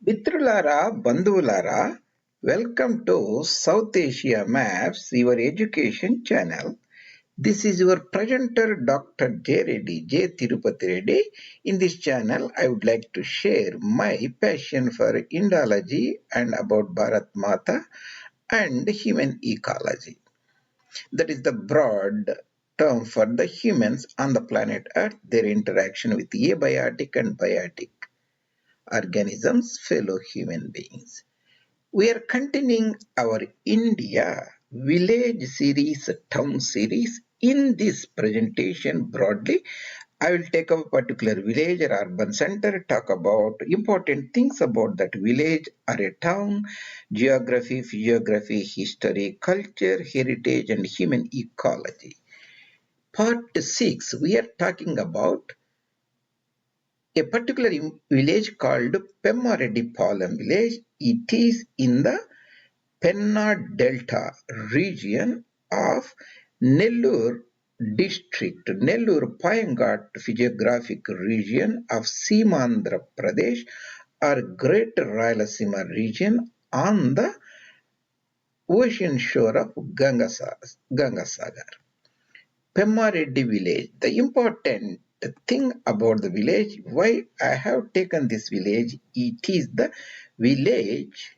Mitralara, Bandhulara, welcome to South Asia Maps, your education channel. This is your presenter Dr. J. Reddy, J. Tirupati Reddy. In this channel, I would like to share my passion for Indology and about Bharat Mata and human ecology. That is the broad term for the humans on the planet Earth, their interaction with abiotic and biotic organisms, fellow human beings. We are continuing our India village series, town series. In this presentation, broadly, I will take up a particular village or urban center, talk about important things about that village or a town, geography, physiography, history, culture, heritage, and human ecology. Part 6, we are talking about a particular village called PemmaReddy Palem village. It is in the Penna Delta region of Nellore District, Nellore Payangat Physiographic region of Andhra Pradesh or Greater Rayalaseema region on the ocean shore of Gangasagar. PemmaReddy village. The important thing about the village, why I have taken this village, it is the village,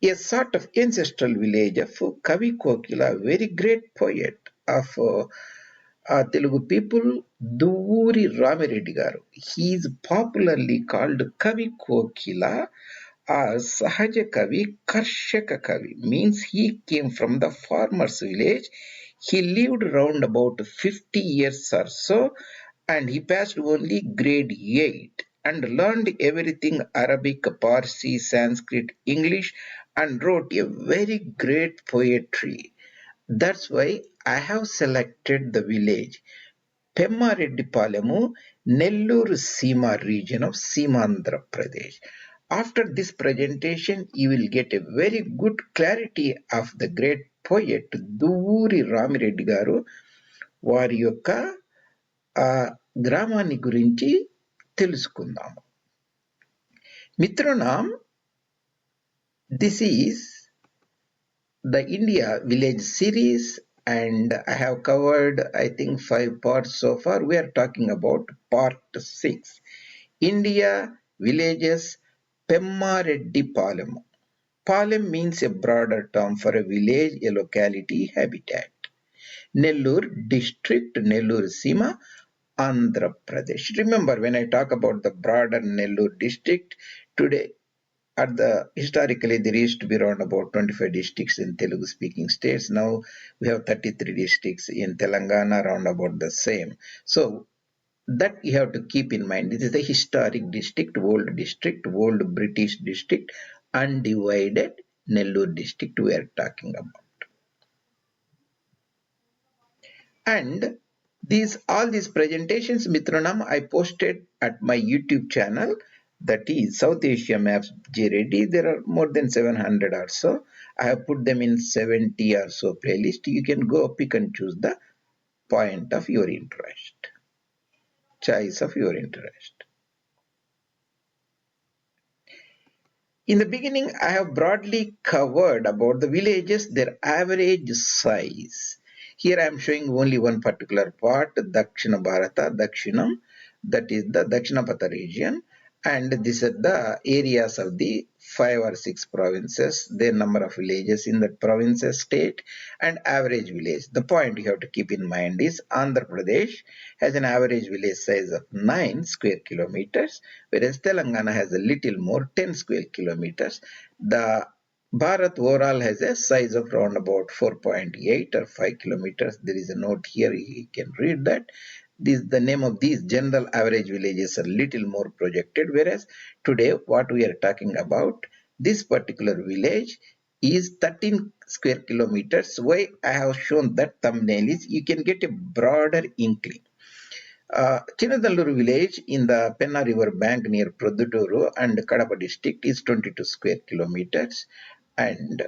a sort of ancestral village of Kavi Kokila, very great poet of Telugu people, Duvvuri Rami Reddy garu. He is popularly called Kavi Kokila or Sahaja Kavi, Karshaka Kavi, means he came from the farmer's village. He lived around about 50 years or so, and he passed only grade 8 and learned everything Arabic, Parsi, Sanskrit, English, and wrote a very great poetry. That's why I have selected the village PemmaReddy Palem Nellore Seema region of Andhra Pradesh. After this presentation, you will get a very good clarity of the great poet Duvvuri Rami Reddy garu వారి యొక్క గ్రామాన్ని గురించి తెలుసుకుందాము. మిత్రునాం, this is the India village series and I have covered I think 5 parts so far. We are talking about part 6. India villages PemmaReddy Palem. Palem means a broader term for a village, a locality, habitat. Nellore District, Nellore Seema, Andhra Pradesh. Remember when I talk about the broader Nellore District, today historically there used to be around about 25 districts in Telugu speaking states. Now we have 33 districts in Telangana, around about the same. So that you have to keep in mind. This is the historic district, old British district, undivided Nellore district we are talking about. And all these presentations, Mitranam, I posted at my YouTube channel, that is South Asia Maps J. Reddy. There are more than 700 or so. I have put them in 70 or so playlist. You can go pick and choose the point of your interest, choice of your interest. In the beginning, I have broadly covered about the villages, their average size. Here I am showing only one particular part, Dakshina Bharata, Dakshinam, that is the Dakshinapatha region, and these are the areas of the 5 or 6 provinces, their number of villages in that provinces, state, and average village. The point you have to keep in mind is Andhra Pradesh has an average village size of 9 square kilometers, whereas Telangana has a little more, 10 square kilometers. The Bharat overall has a size of around about 4.8 or 5 kilometers. There is a note here, you can read that. The name of these general average villages are little more projected, whereas today what we are talking about, this particular village is 13 square kilometers. Why I have shown that thumbnail is you can get a broader inkling. Chinadalluru village in the Penna river bank near Produtturu and Kadapa district is 22 square kilometers, and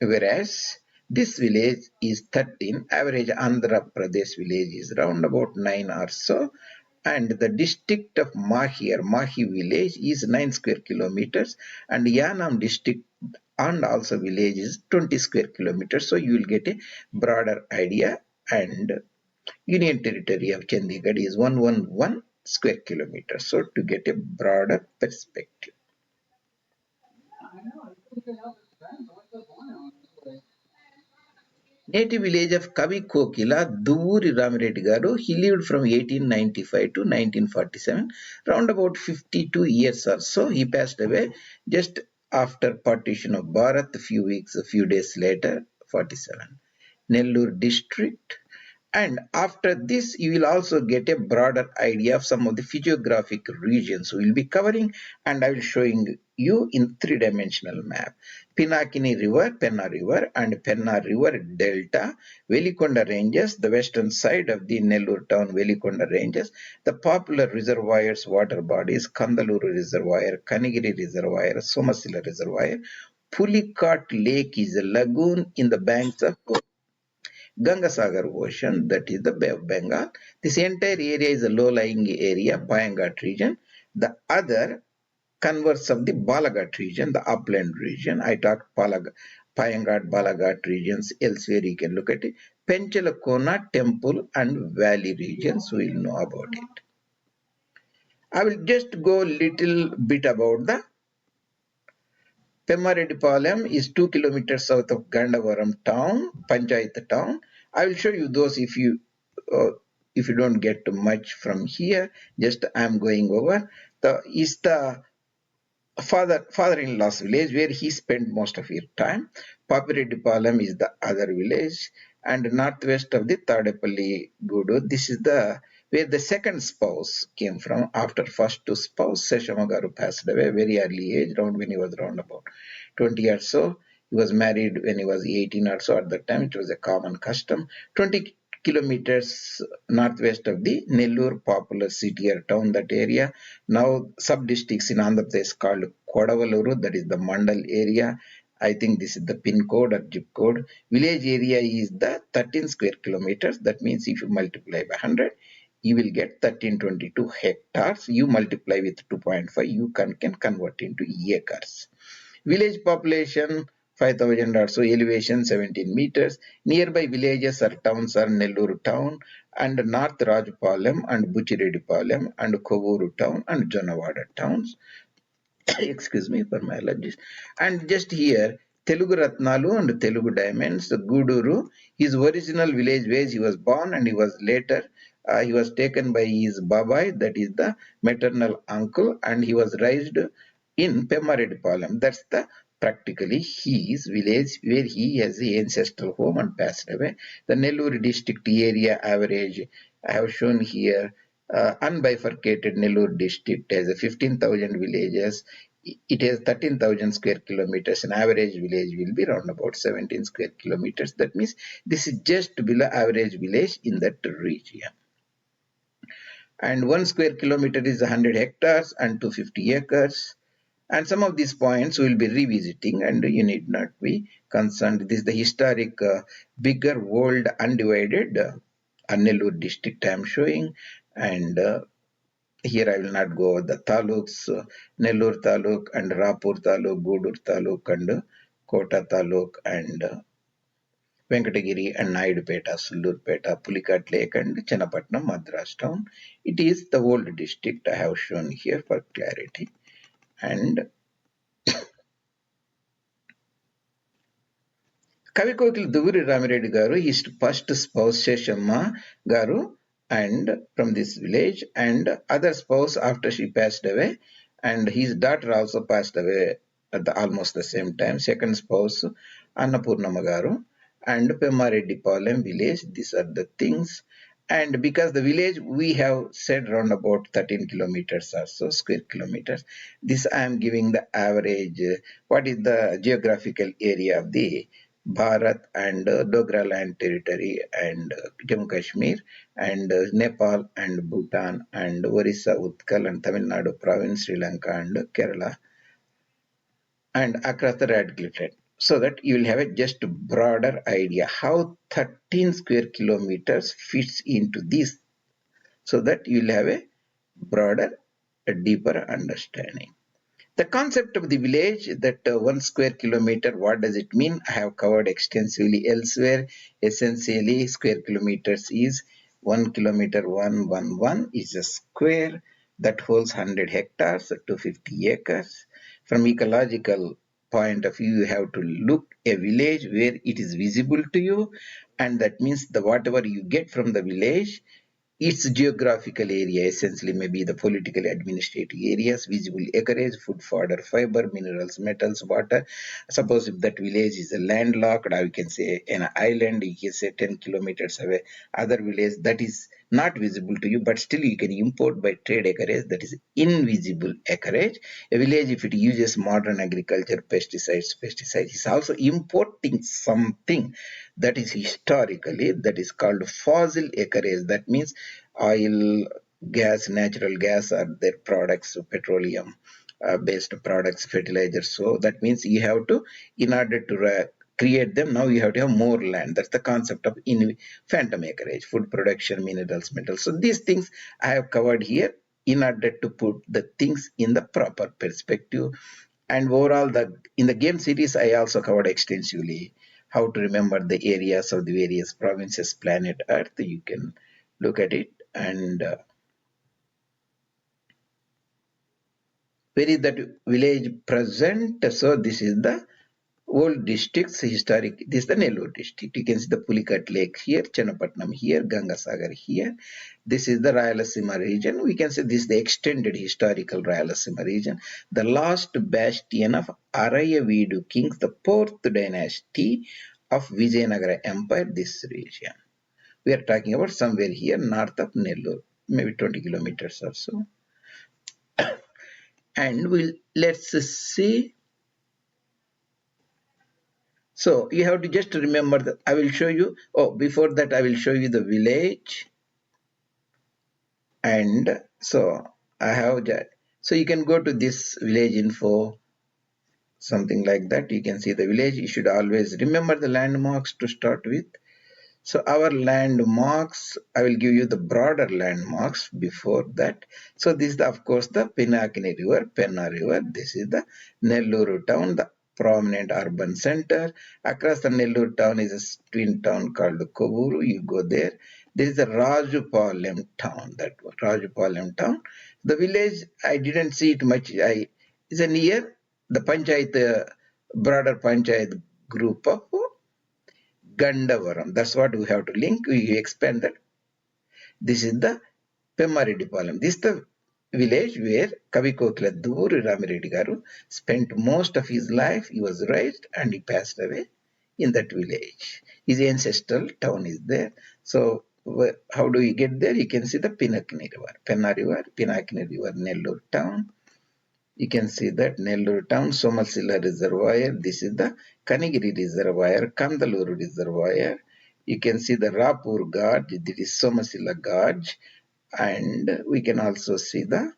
whereas this village is 13, average Andhra Pradesh village is around about 9 or so, and the district of Mahi village is 9 square kilometers, and Yanam district and also village is 20 square kilometers. So you will get a broader idea, and Union Territory of Chandigarh is 111 square kilometers. So to get a broader perspective. Native village of Kavi Kokila, Duvvuri Rami Reddy garu. He lived from 1895 to 1947, round about 52 years or so. He passed away just after partition of Bharat, a few days later, 47. Nellore District. And after this, you will also get a broader idea of some of the physiographic regions we will be covering, and I will showing you in three-dimensional map. Pinakini River, Penna River, and Penna River Delta, Veligonda Ranges, the western side of the Nellore town Veligonda Ranges, the popular reservoirs, water bodies, Kandaluru Reservoir, Kanigiri Reservoir, Somasila Reservoir. Pulicat Lake is a lagoon in the banks of Gangasagar Ocean, that is the Bay of Bengal. This entire area is a low-lying area, Payangat region. The other converts of the Balaghat region, the upland region. I talked Payangat, Balaghat regions. Elsewhere you can look at it. Penchalakona, Temple and Valley regions. We will know about it. I will just go little bit about the PemmaReddy Palem is 2 kilometers south of Gandavaram town, Panchayat town. I will show you those if you don't get much from here. Just I am going over. The father-in-law's village where he spent most of his time. Pammareddy Palem is the other village, and northwest of the Tadepalli Gudu. This is where the second spouse came from. After first two spouse, Seshamagaru passed away very early age, when he was around about 20 or so. He was married when he was 18 or so. At that time, it was a common custom. 20 kilometers northwest of the Nellore popular city or town, that area. Now sub-districts in Andhra Pradesh called Kodavaluru, that is the Mandal area. I think this is the pin code or zip code. Village area is the 13 square kilometers. That means if you multiply by 100, you will get 1322 hectares. You multiply with 2.5, you can convert into acres. Village population 5,000 or so, elevation 17 meters. Nearby villages or towns are Nellore town and North Rajapalem and Buchi Palem and Kovvur town and Jonavada towns. Excuse me for my allergies. And just here, Telugu Ratnalu and Telugu Diamonds, Guduru, his original village where he was born, and he was later, he was taken by his babai, that is the maternal uncle, and he was raised in PemmaReddy Palem. That's the practically his village where he has the ancestral home and passed away. The Nellore district area average, I have shown here, unbifurcated Nellore district has 15,000 villages. It has 13,000 square kilometers. An average village will be around about 17 square kilometers. That means this is just below average village in that region. And 1 square kilometer is 100 hectares and 250 acres. And some of these points we will be revisiting, and you need not be concerned. This is the historic bigger world undivided Nellore district I am showing, and here I will not go over the taluks, Nellore taluk and Rapur taluk, Gudur taluk and Kota taluk and Venkatagiri and Naidupeta, Sullurpeta, Pulicat Lake and Channapatnam, Madras town. It is the old district I have shown here for clarity. And Kavi Kokila Duvvuri Rami Reddy garu, his first spouse Sheshamma garu, and from this village, and other spouse after she passed away, and his daughter also passed away at almost the same time. Second spouse Annapurnama garu, and PemmaReddy Palem village. These are the things. And because the village we have said around about 13 kilometers or so, square kilometers, this I am giving the average, what is the geographical area of the Bharat and Dogra land territory and Jammu Kashmir and Nepal and Bhutan and Orissa, Utkal and Tamil Nadu province, Sri Lanka and Kerala, and across the Radcliffe, so that you will have a just broader idea how 13 square kilometers fits into this, so that you will have a broader, a deeper understanding. The concept of the village, that 1 square kilometer, what does it mean? I have covered extensively elsewhere. Essentially, square kilometers is 1 kilometer 111 is a square that holds 100 hectares, 250 acres. From ecological point of view, you have to look a village where it is visible to you, and that means the whatever you get from the village, its geographical area essentially may be the political administrative areas, visible acreage, food, fodder, fiber, minerals, metals, water. Suppose if that village is a landlocked, or you can say an island, you can say 10 kilometers away, other village that is not visible to you, but still you can import by trade acreage, that is invisible acreage. A village, if it uses modern agriculture, pesticides is also importing something that is historically, that is called fossil acreage. That means oil, gas, natural gas are their products, petroleum based products, fertilizers. So that means you have to, in order to create them, now you have to have more land. That's the concept of phantom acreage, food production, minerals, metals. So these things I have covered here in order to put the things in the proper perspective. And overall, in the game series, I also covered extensively how to remember the areas of the various provinces, planet Earth. You can look at it. And where is that village present? So this is the old districts, historic. This is the Nellore district. You can see the Pulikat Lake here, Channapatnam here, Gangasagar here. This is the Rayalaseema region. We can say this is the extended historical Rayalaseema region. The last bastion of Arayavidu kings, the 4th dynasty of Vijayanagara Empire, this region. We are talking about somewhere here north of Nellore, maybe 20 kilometers or so. And let's see. So you have to just remember that I will show you. Oh, before that, I will show you the village. And so I have that. So you can go to this village info, something like that. You can see the village. You should always remember the landmarks to start with. So our landmarks, I will give you the broader landmarks before that. So this is, of course, the Pinakini River, Penna River. This is the Nellore town, the prominent urban center. Across the Nellore town is a twin town called Kovvur. You go there. This is the Palem town, that Palem town. The village, I didn't see it much. Is near the Panchayat, broader Panchayat group of Gandavaram. That's what we have to link. We expand that. This is the PemmaReddy Palem. This is the village where Kavi Kokila Duvvuri Rami Reddy garu spent most of his life. He was raised and he passed away in that village. His ancestral town is there. So how do we get there? You can see the Pinakini River, Penna River, Pinakini River, Nellore town. You can see that Nellore town, Somasila Reservoir. This is the Kanigiri Reservoir, Kandaluru Reservoir. You can see the Rapur Gorge. This is Somasila Gorge. And we can also see the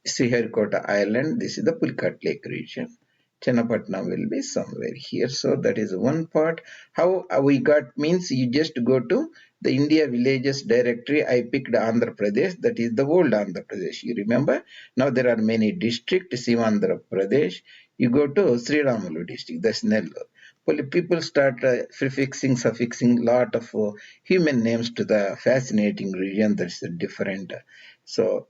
Sriharikota Island. This is the Pulikat Lake region. Channapatnam will be somewhere here. So that is one part. How we got means you just go to the India villages directory. I picked Andhra Pradesh. That is the old Andhra Pradesh. You remember? Now there are many districts. Andhra Pradesh. You go to Sri Ramalu district. That's Nellore. People start prefixing, suffixing lot of human names to the fascinating region. That's different. So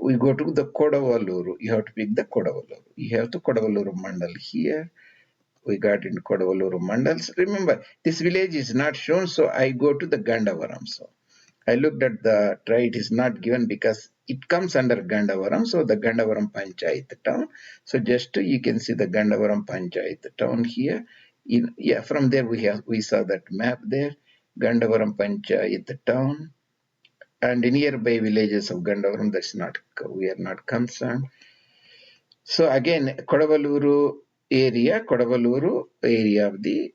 we go to the Kodavaluru. You have to pick the Kodavaluru. You have the Kodavaluru Mandal here. We got in Kodavaluru Mandals. Remember, this village is not shown, so I go to the Gandavaram. So I looked at the try, it is not given because it comes under Gandavaram. So the Gandavaram Panchayat town. So just you can see the Gandavaram Panchayat town here. From there we saw that map there. Gandavaram Panchayat town. And nearby villages of Gandavaram, we are not concerned. So again, Kodavaluru area of this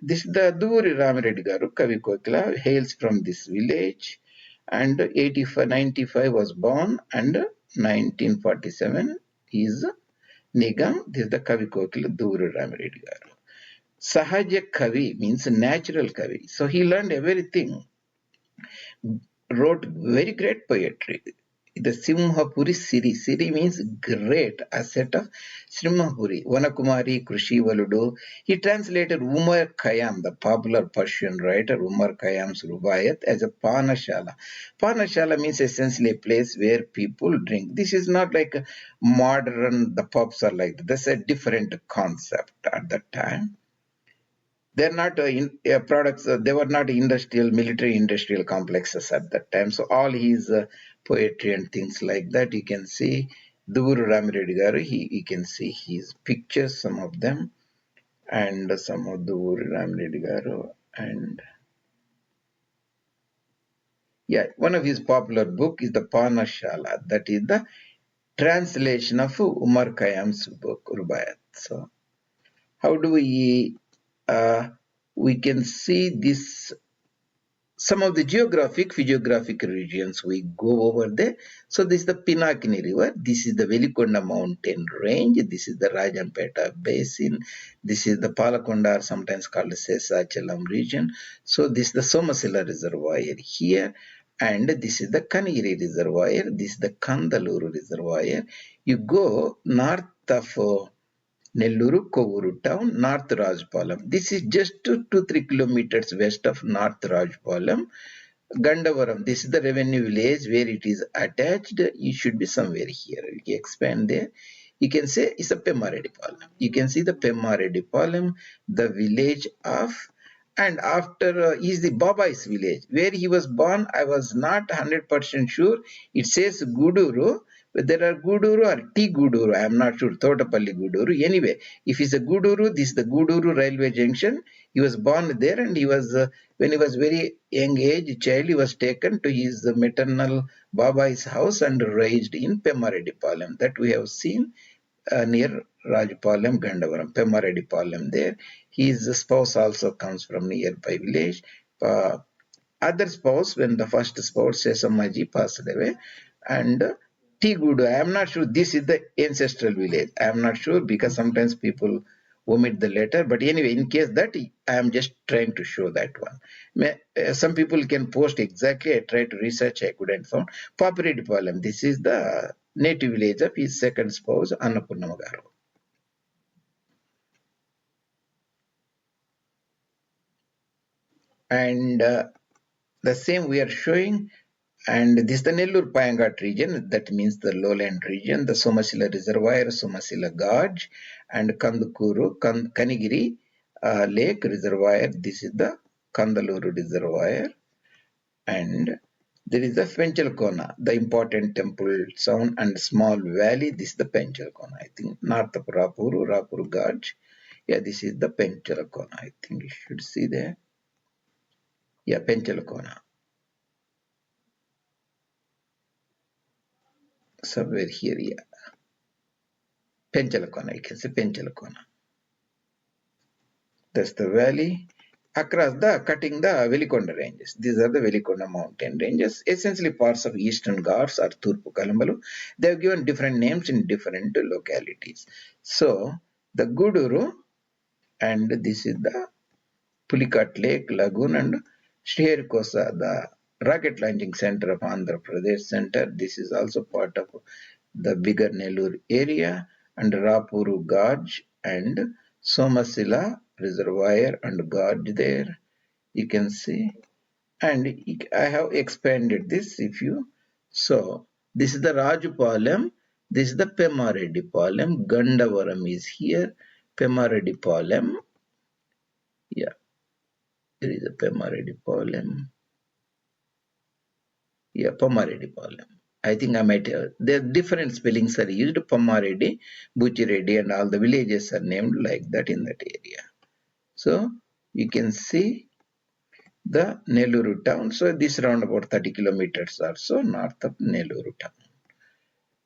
is the Duvvuri Rami Reddy garu, Kavi Kokila, hails from this village, and 95 was born, and 1947 is Nigam. This is the Kavi Kokila Duvvuri Rami Reddy garu. Sahaja Kavi means natural Kavi. So he learned everything wrote very great poetry. The Simhapuri Siri. Siri means great, a set of Simhapuri. Vanakumari Krushi Valudu. He translated Umar Khayyam, the popular Persian writer Umar Khayyam's Rubaiyat, as a Panashala. Panashala means essentially a place where people drink. This is not like a modern, the pubs are like that. That's a different concept at that time. They're not products, they were not industrial, military industrial complexes at that time. So all his poetry and things like that, you can see Duvvuri Rami Reddy garu, you can see his pictures, some of them, and some of Duvvuri Rami Reddy garu. And yeah, one of his popular book is the Panashala, that is the translation of Umar Khayyam's book, Rubaiyat. So how do we can see this, some of the geographic, physiographic regions we go over there. So this is the Pinakini river, this is the Veligonda mountain range, this is the Rajampeta basin, this is the Palakonda, sometimes called Sesachalam region. So this is the Somasila reservoir here, and this is the Kanigiri reservoir, this is the Kandaluru reservoir. You go north of Nellore, Kovvur town, North Rajpalam. This is just 2-3 kilometers west of North Rajpalam. Gandavaram, this is the revenue village where it is attached. You should be somewhere here. You can expand there. You can say it's a PemmaReddy Palem. You can see the PemmaReddy Palem, the village of, and after is the Babai's village. Where he was born, I was not 100% sure. It says Guduru. But there are Guduru or T Guduru, I am not sure, Thotapalli Guduru. Anyway, if it's a Guduru, this is the Guduru railway junction. He was born there, and he was, when he was very young age child, he was taken to his maternal Babai's house and raised in PemmaReddy Palem. That we have seen near Rajpalam, Gandavaram, PemmaReddy Palem there. His spouse also comes from nearby village. Other spouse, when the first spouse, Sesamaji, passed away, and T Gudu, I am not sure this is the ancestral village. I am not sure because sometimes people omit the letter. But anyway, in case that, I am just trying to show that one. Some people can post exactly. I tried to research, I couldn't find. PammaReddy Palem, this is the native village of his second spouse, Annapurnama garu. And the same we are showing. And this is the Nellore Payangat region, that means the lowland region, the Somasila reservoir, Somasila Gorge, and Kandukuru, Kanigiri lake reservoir. This is the Kandaluru reservoir. And there is the Penchalkona, the important temple town and small valley. This is the Penchalkona, I think, north of Rapuru Gorge. Yeah, this is the Penchalkona, I think you should see there. Yeah, Penchalkona. Somewhere here, yeah. Penchalakona, you can say Penchalakona. That's the valley. Across cutting the Veligonda ranges. These are the Veligonda mountain ranges, essentially parts of Eastern Ghats or Turpu Kalambalu. They have given different names in different localities. So, the Guduru, and this is the Pulicat Lake, Lagoon, and Sriharikosa, the rocket launching center of Andhra Pradesh center. This is also part of the bigger Nellore area, and Rapuru Gorge and Somasila reservoir and gorge there. You can see. And I have expanded this if you. So, this is the Rajupalem. This is the PemmaReddy Palem. Gandavaram is here. PemmaReddy Palem. Yeah, there is a PemmaReddy Palem. Yeah, PammaReddy Palem. I think I might have, there are different spellings are used. PammaReddy, Buchi Reddy, and all the villages are named like that in that area. So you can see the Nellore town. So this around about 30 kilometers or so north of Nellore town.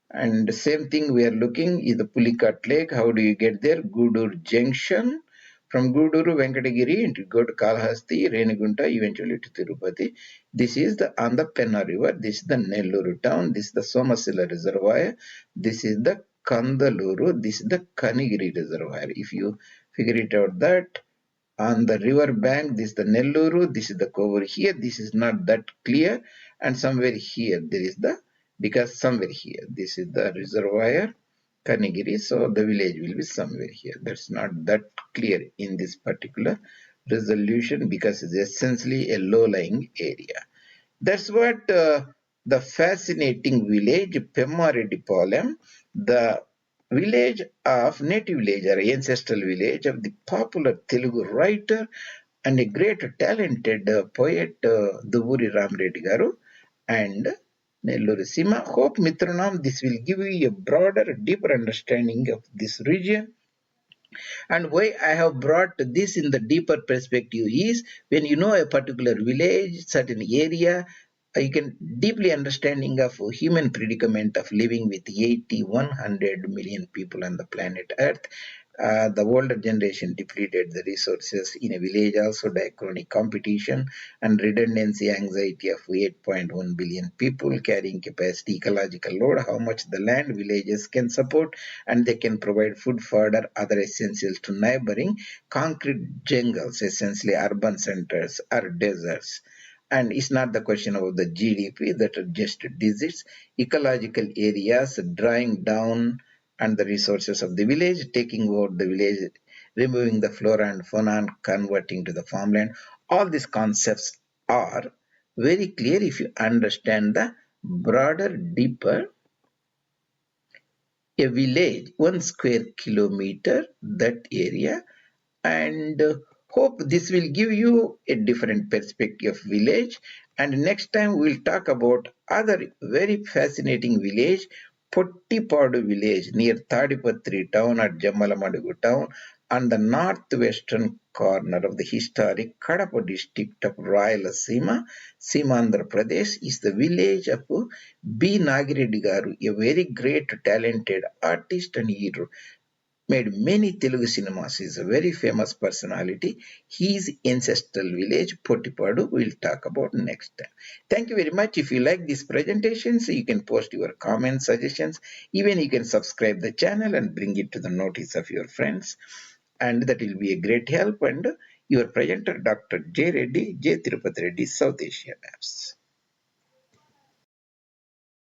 And the same thing we are looking is the Pulicat Lake. How do you get there? Guduru Junction. From Guduru, Venkatagiri, and you go to Kalahasti, Renigunta, eventually to Tirupati. This is on the Penna river. This is the Nellore town. This is the Somasila reservoir. This is the Kandaluru. This is the Kanigiri reservoir. If you figure it out that on the river bank, this is the Nellore, this is the Kovvur. Here, this is not that clear. and somewhere here there is the, because somewhere here this is the reservoir Kanigiri, so the village will be somewhere here. That's not that clear in this particular resolution because it's essentially a low-lying area. That's what the fascinating village PemmaReddy Palem, the village of native village or ancestral village of the popular Telugu writer and a great talented poet Duvvuri Rami Reddy garu and Ecological Hope Mitranam, this will give you a broader, deeper understanding of this region. And why I have brought this in the deeper perspective is when you know a particular village, certain area, you can deeply understanding of human predicament of living with 80, 100 million people on the planet Earth. The older generation depleted the resources in a village, also diachronic competition and redundancy anxiety of 8.1 billion people carrying capacity, ecological load, how much the land villages can support, and they can provide food, fodder, other essentials to neighboring concrete jungles, essentially urban centers or deserts. And it's not the question of the GDP that are just digits, ecological areas drying down and the resources of the village, taking over the village, removing the flora and fauna and converting to the farmland. All these concepts are very clear if you understand the broader, deeper. A village, 1 square kilometer, that area, and hope this will give you a different perspective of village. And next time we'll talk about other very fascinating village, Pottipadu village near Tadipatri town at Jammalamadugu town on the northwestern corner of the historic Kadapa district of Rayalaseema, Andhra Pradesh, is the village of B. Nagireddy garu, a very great talented artist and hero made many Telugu cinemas. He is a very famous personality. His ancestral village, Pottipadu, we'll talk about next time. Thank you very much. If you like these presentations, you can post your comments, suggestions. Even you can subscribe the channel and bring it to the notice of your friends. And that will be a great help. And your presenter, Dr. J. Reddy, J. Tirupati Reddy, South Asia Maps.